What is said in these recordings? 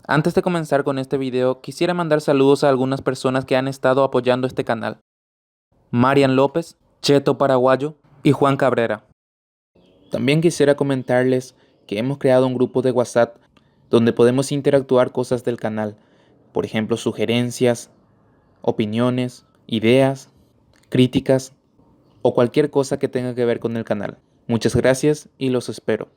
Antes de comenzar con este video, quisiera mandar saludos a algunas personas que han estado apoyando este canal. Marian López, Cheto Paraguayo y Juan Cabrera. También quisiera comentarles que hemos creado un grupo de WhatsApp donde podemos interactuar cosas del canal, por ejemplo sugerencias, opiniones, ideas, críticas o cualquier cosa que tenga que ver con el canal. Muchas gracias y los espero.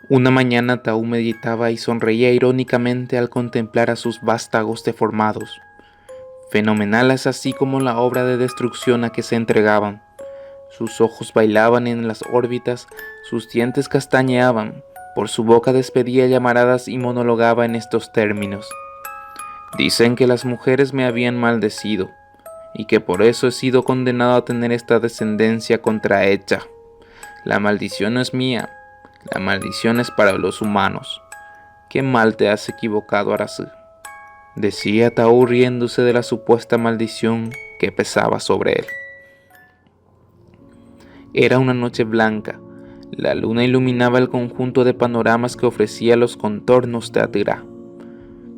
Una mañana Taú meditaba y sonreía irónicamente al contemplar a sus vástagos deformados, fenomenales así como la obra de destrucción a que se entregaban. Sus ojos bailaban en las órbitas, sus dientes castañeaban, por su boca despedía llamaradas y monologaba en estos términos. Dicen que las mujeres me habían maldecido, y que por eso he sido condenado a tener esta descendencia contrahecha. La maldición no es mía, la maldición es para los humanos. ¿Qué mal te has equivocado, Arasí?, decía Taú riéndose de la supuesta maldición que pesaba sobre él. Era una noche blanca. La luna iluminaba el conjunto de panoramas que ofrecía los contornos de Atirá.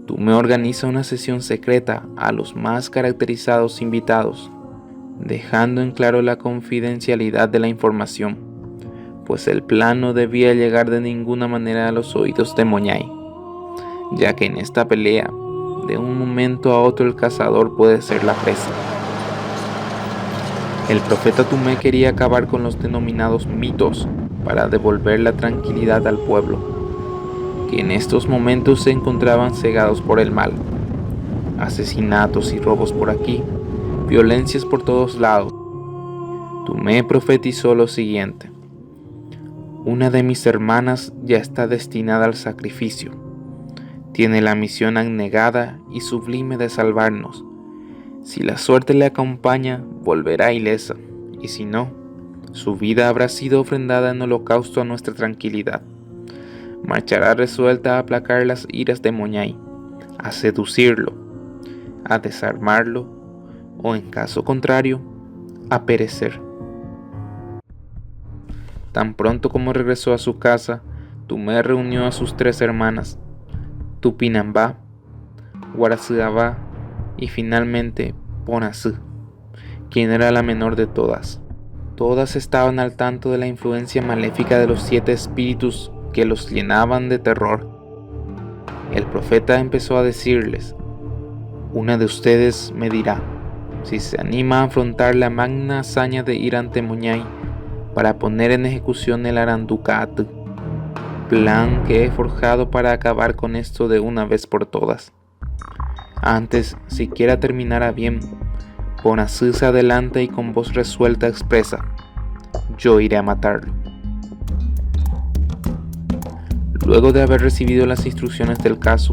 Tumé organiza una sesión secreta a los más caracterizados invitados, dejando en claro la confidencialidad de la información, pues el plan no debía llegar de ninguna manera a los oídos de Moñay, ya que en esta pelea, de un momento a otro el cazador puede ser la presa. El profeta Tumé quería acabar con los denominados mitos para devolver la tranquilidad al pueblo, que en estos momentos se encontraban cegados por el mal. Asesinatos y robos por aquí, violencias por todos lados. Tumé profetizó lo siguiente: una de mis hermanas ya está destinada al sacrificio. Tiene la misión abnegada y sublime de salvarnos. Si la suerte le acompaña, volverá ilesa, y si no, su vida habrá sido ofrendada en holocausto a nuestra tranquilidad. Marchará resuelta a aplacar las iras de Moñay, a seducirlo, a desarmarlo, o en caso contrario, a perecer. Tan pronto como regresó a su casa, Tumé reunió a sus 3 hermanas, Tupinambá, Guaraciabá y finalmente Ponasí, quien era la menor de todas. Todas estaban al tanto de la influencia maléfica de los 7 espíritus que los llenaban de terror. El profeta empezó a decirles: una de ustedes me dirá si se anima a afrontar la magna hazaña de ir ante Moñay para poner en ejecución el Aranducaatl, plan que he forjado para acabar con esto de una vez por todas. Antes siquiera terminara bien, Ponasí se adelanta y con voz resuelta expresa: yo iré a matarlo. Luego de haber recibido las instrucciones del caso,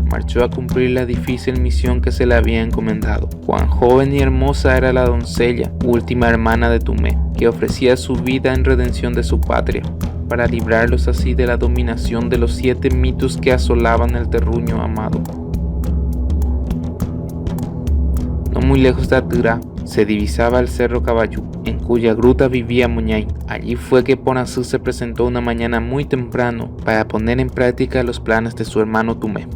marchó a cumplir la difícil misión que se le había encomendado. Cuán joven y hermosa era la doncella, última hermana de Tumé, que ofrecía su vida en redención de su patria, para librarlos así de la dominación de los 7 mitos que asolaban el terruño amado. No muy lejos de Atirá se divisaba el cerro Cabayú, en cuya gruta vivía Moñay. Allí fue que Ponasí se presentó una mañana muy temprano para poner en práctica los planes de su hermano Tumé.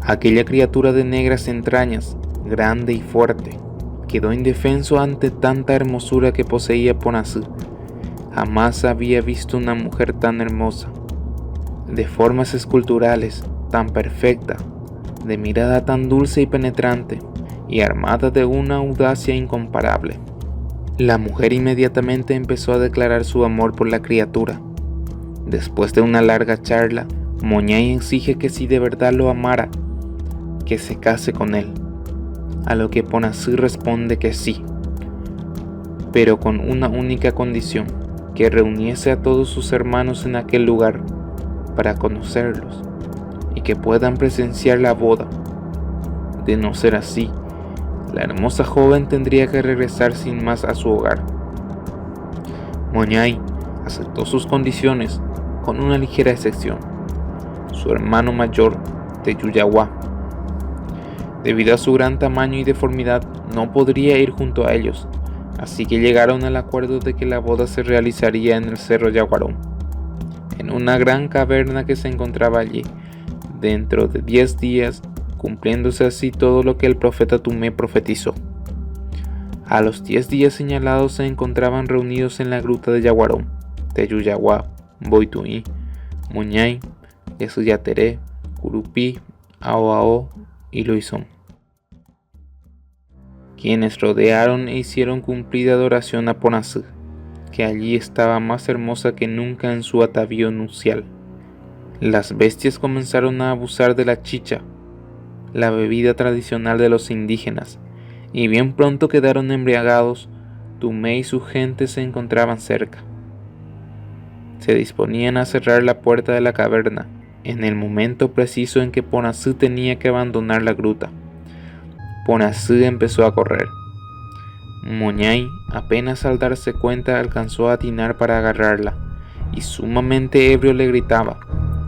Aquella criatura de negras entrañas, grande y fuerte, quedó indefenso ante tanta hermosura que poseía Ponasí. Jamás había visto una mujer tan hermosa, de formas esculturales, tan perfecta, de mirada tan dulce y penetrante, y armada de una audacia incomparable. La mujer inmediatamente empezó a declarar su amor por la criatura. Después de una larga charla, Moñay exige que si de verdad lo amara, que se case con él, a lo que Ponasí responde que sí, pero con una única condición: que reuniese a todos sus hermanos en aquel lugar para conocerlos y que puedan presenciar la boda. De no ser así, la hermosa joven tendría que regresar sin más a su hogar. Moñay aceptó sus condiciones, con una ligera excepción: su hermano mayor, Teyuyaguá. Debido a su gran tamaño y deformidad, no podría ir junto a ellos, así que llegaron al acuerdo de que la boda se realizaría en el cerro Yaguarón. en una gran caverna que se encontraba allí, dentro de 10 días, cumpliéndose así todo lo que el profeta Tumé profetizó. A los 10 días señalados se encontraban reunidos en la gruta de Yaguarón, Teyuyaguá, Boituí, Muñay, Yesuyateré, Curupí, Aoao y Luizón, quienes rodearon e hicieron cumplida adoración a Ponazú, que allí estaba más hermosa que nunca en su atavío nupcial. Las bestias comenzaron a abusar de la chicha, la bebida tradicional de los indígenas, y bien pronto quedaron embriagados. Tumé y su gente se encontraban cerca. Se disponían a cerrar la puerta de la caverna, en el momento preciso en que Ponazú tenía que abandonar la gruta. Ponazú empezó a correr. Muñay, apenas al darse cuenta, alcanzó a atinar para agarrarla, y sumamente ebrio le gritaba: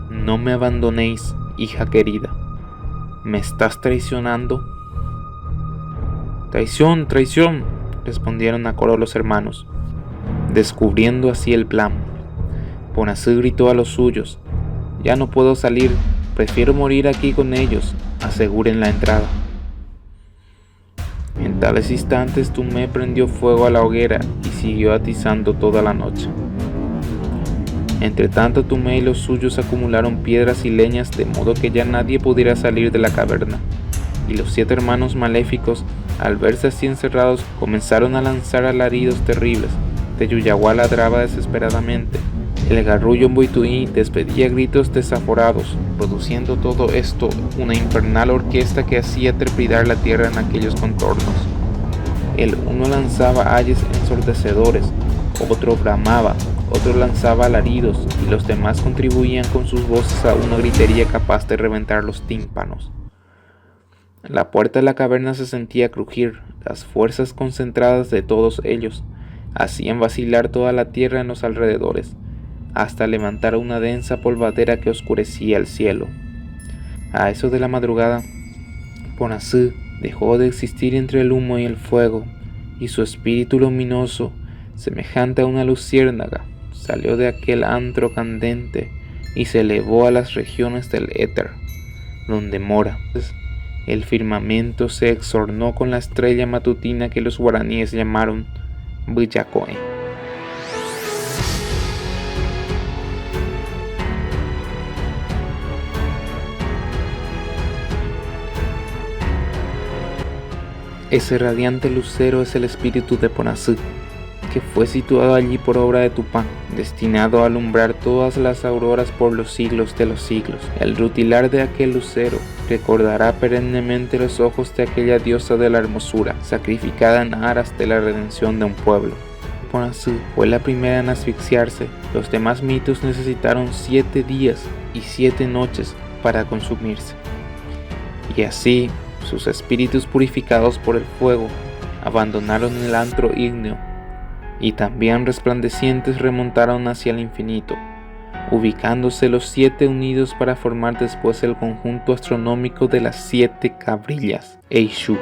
«No me abandonéis, hija querida. ¿Me estás traicionando?» «Traición, traición», respondieron a coro los hermanos, descubriendo así el plan. Ponazú gritó a los suyos: «Ya no puedo salir, prefiero morir aquí con ellos, aseguren la entrada». En tales instantes Tumé prendió fuego a la hoguera y siguió atizando toda la noche. Entre tanto, Tumé y los suyos acumularon piedras y leñas de modo que ya nadie pudiera salir de la caverna, y los 7 hermanos maléficos, al verse así encerrados, comenzaron a lanzar alaridos terribles. Teyuyaguá ladraba desesperadamente. El garrullo en Boituí despedía gritos desaforados, produciendo todo esto una infernal orquesta que hacía trepidar la tierra en aquellos contornos. El uno lanzaba ayes ensordecedores, otro bramaba, otro lanzaba alaridos, y los demás contribuían con sus voces a una gritería capaz de reventar los tímpanos. La puerta de la caverna se sentía crujir. Las fuerzas concentradas de todos ellos hacían vacilar toda la tierra en los alrededores, hasta levantar una densa polvadera que oscurecía el cielo. A eso de la madrugada, Ponazú dejó de existir entre el humo y el fuego, y su espíritu luminoso, semejante a una luciérnaga, salió de aquel antro candente y se elevó a las regiones del éter, donde mora. El firmamento se exornó con la estrella matutina que los guaraníes llamaron Villacoe. Ese radiante lucero es el espíritu de Ponazú, que fue situado allí por obra de Tupá, destinado a alumbrar todas las auroras por los siglos de los siglos. El rutilar de aquel lucero recordará perennemente los ojos de aquella diosa de la hermosura, sacrificada en aras de la redención de un pueblo. Ponazú fue la primera en asfixiarse. Los demás mitos necesitaron 7 días y 7 noches para consumirse. Y así, sus espíritus purificados por el fuego abandonaron el antro ígneo, y también resplandecientes remontaron hacia el infinito, ubicándose los 7 unidos para formar después el conjunto astronómico de las 7 cabrillas, Eishu.